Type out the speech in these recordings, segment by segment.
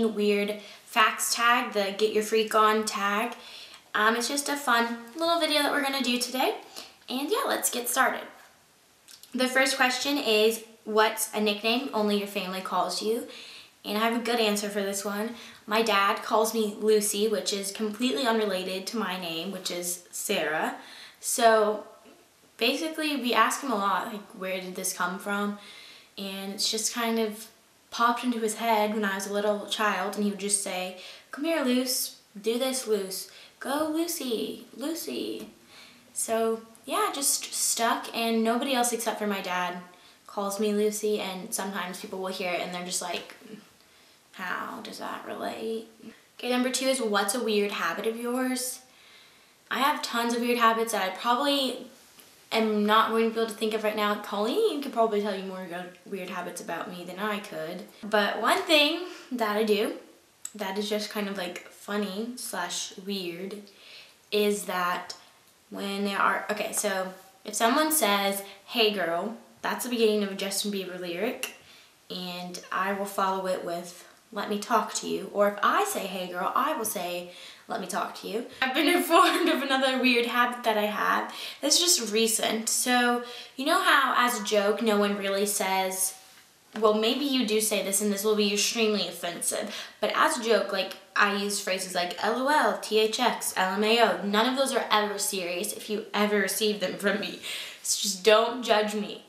Halloween weird facts tag, the Get Your Freak On tag. It's just a fun little video that we're gonna do today. And yeah, let's get started. The first question is, what's a nickname only your family calls you? And I have a good answer for this one. My dad calls me Lucy, which is completely unrelated to my name, which is Sarah. So basically we ask him a lot, like, where did this come from? And it's just kind of popped into his head when I was a little child, and he would just say, come here, Luce, do this, Luce, go, Lucy, Lucy. So yeah, just stuck, and nobody else except for my dad calls me Lucy, and sometimes people will hear it and they're just like, how does that relate? Okay, number 2 is, what's a weird habit of yours? I have tons of weird habits that I probably am not going to be able to think of right now. Colleen could probably tell you more weird habits about me than I could. But one thing that I do that is just kind of like funny / weird is that when there are, okay, so if someone says, hey girl, that's the beginning of a Justin Bieber lyric, and I will follow it with, let me talk to you. Or if I say, hey girl, I will say, let me talk to you. I've been informed of another weird habit that I have. It's just recent. So, you know how as a joke, no one really says, well, maybe you do say this and this will be extremely offensive, but as a joke, like, I use phrases like LOL, THX, LMAO. None of those are ever serious if you ever receive them from me. So just don't judge me.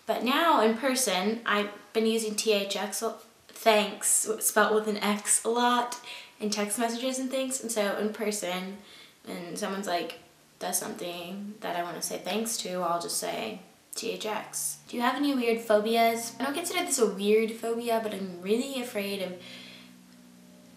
But now in person, I've been using THX, thanks, spelled with an X, a lot in text messages and things. And so in person, when someone's like, does something that I want to say thanks to, I'll just say THX. Do you have any weird phobias? I don't consider this a weird phobia, but I'm really afraid of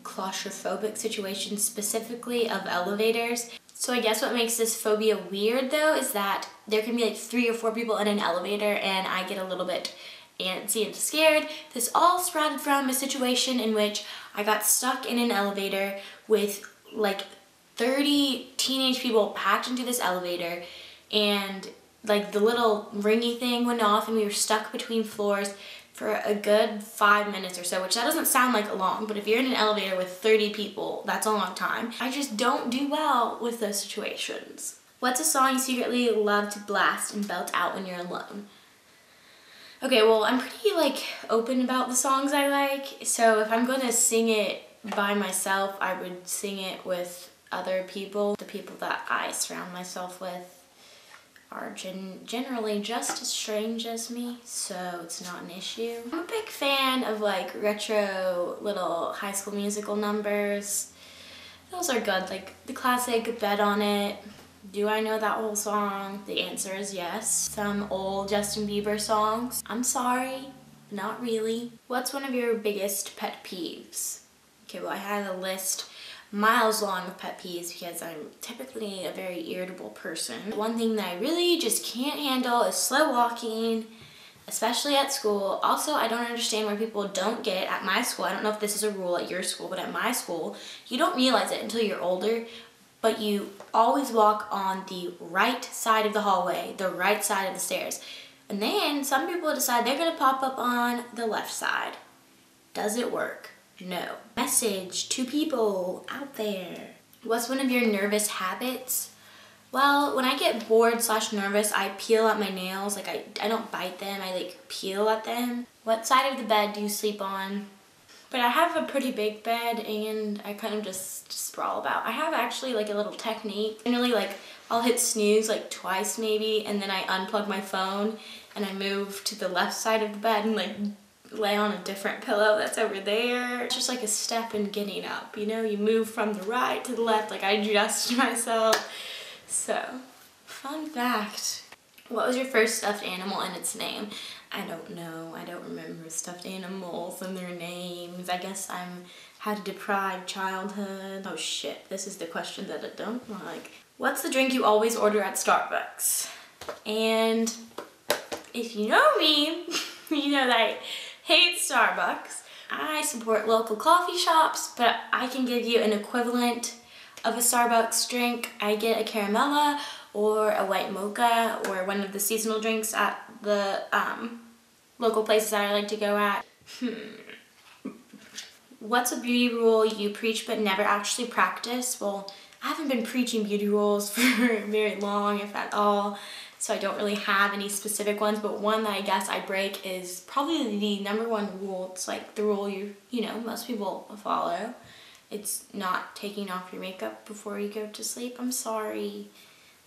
claustrophobic situations, specifically of elevators. So I guess what makes this phobia weird though is that there can be like 3 or 4 people in an elevator and I get a little bit antsy and scared. This all sprouted from a situation in which I got stuck in an elevator with like 30 teenage people packed into this elevator, and like the little ringy thing went off and we were stuck between floors for a good 5 minutes or so, which that doesn't sound like long, but if you're in an elevator with 30 people, that's a long time. I just don't do well with those situations. What's a song you secretly love to blast and belt out when you're alone? Okay, well, I'm pretty like open about the songs I like, so if I'm gonna sing it by myself, I would sing it with other people. The people that I surround myself with are generally just as strange as me, so it's not an issue. I'm a big fan of like retro little High School Musical numbers. Those are good, like the classic Bet on It. Do I know that whole song? The answer is yes. Some old Justin Bieber songs. I'm sorry, not really. What's one of your biggest pet peeves? Okay, well, I had a list miles long of pet peeves because I'm typically a very irritable person. One thing that I really just can't handle is slow walking, especially at school. Also, I don't understand why people don't get it at my school. I don't know if this is a rule at your school, but at my school, you don't realize it until you're older, but you always walk on the right side of the hallway, the right side of the stairs. And then some people decide they're gonna pop up on the left side. Does it work? No. Message to people out there. What's one of your nervous habits? Well, when I get bored / nervous, I peel at my nails. Like I don't bite them, I like peel at them. What side of the bed do you sleep on? But I have a pretty big bed and I kind of just sprawl about. I have actually like a little technique. Generally, like, I'll hit snooze like twice maybe, and then I unplug my phone and I move to the left side of the bed and like lay on a different pillow that's over there. It's just like a step in getting up, you know? You move from the right to the left, like I adjust myself. So, fun fact. What was your first stuffed animal and its name? I don't know. I don't remember stuffed animals and their names. I guess I'm had a deprived childhood. Oh shit, this is the question that I don't like. What's the drink you always order at Starbucks? And if you know me, you know that I hate Starbucks. I support local coffee shops, but I can give you an equivalent of a Starbucks drink. I get a caramella or a white mocha or one of the seasonal drinks at the local places that I like to go at. What's a beauty rule you preach but never actually practice? Well, I haven't been preaching beauty rules for very long, if at all, so I don't really have any specific ones, but one that I guess I break is probably the number one rule. It's like the rule you know, most people follow. It's not taking off your makeup before you go to sleep. I'm sorry.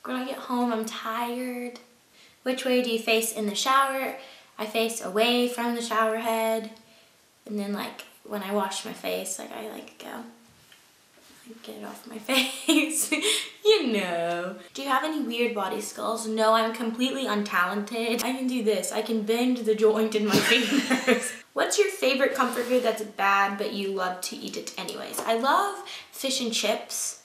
When I get home, I'm tired. Which way do you face in the shower? I face away from the shower head, and then like when I wash my face, like I like go. Get it off my face, you know. Do you have any weird body skills? No, I'm completely untalented. I can do this. I can bend the joint in my fingers. What's your favorite comfort food that's bad but you love to eat it anyways? I love fish and chips.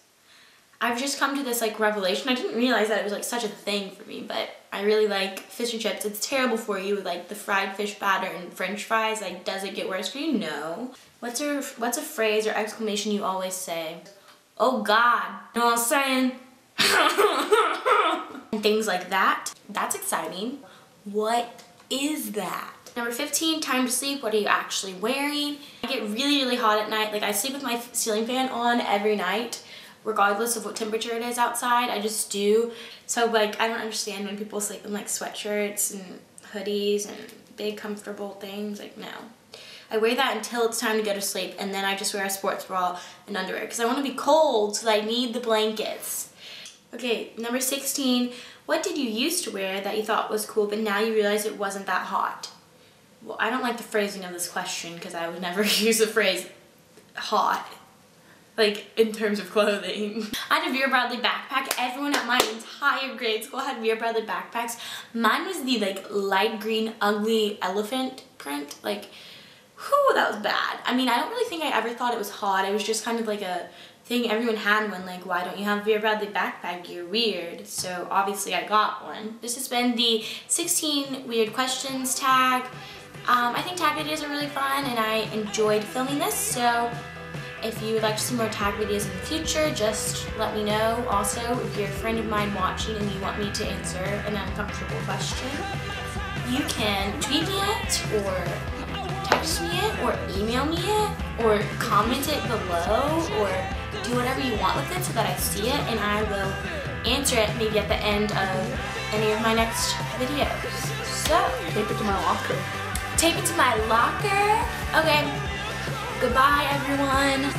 I've just come to this like revelation. I didn't realize that it was like such a thing for me, but I really like fish and chips. It's terrible for you with like the fried fish batter and french fries. Like, does it get worse for you? No. What's a phrase or exclamation you always say? Oh God, you know what I'm saying? And things like that. That's exciting. What is that? Number 15, time to sleep. What are you actually wearing? I get really, really hot at night. Like, I sleep with my ceiling fan on every night, regardless of what temperature it is outside. I just do. So like, I don't understand when people sleep in like sweatshirts and hoodies and big comfortable things. Like, no. I wear that until it's time to go to sleep, and then I just wear a sports bra and underwear because I want to be cold, so I need the blankets. Okay, number 16, what did you used to wear that you thought was cool but now you realize it wasn't that hot? Well, I don't like the phrasing of this question because I would never use the phrase hot, like in terms of clothing. I had a Vera Bradley backpack. Everyone at my entire grade school had Vera Bradley backpacks. Mine was the like light green ugly elephant print. Like, whew, that was bad. I mean, I don't really think I ever thought it was hot. It was just kind of like a thing everyone had one, like, why don't you have a Vera Bradley backpack? You're weird. So obviously I got one. This has been the 16 weird questions tag. I think tag videos are really fun and I enjoyed filming this. So if you would like to see more tag videos in the future, just let me know. Also, if you're a friend of mine watching and you want me to answer an uncomfortable question, you can tweet me it or text me it or email me it or comment it below or do whatever you want with it so that I see it and I will answer it maybe at the end of any of my next videos. So, tape it to my locker. Tape it to my locker? Okay. Goodbye, everyone.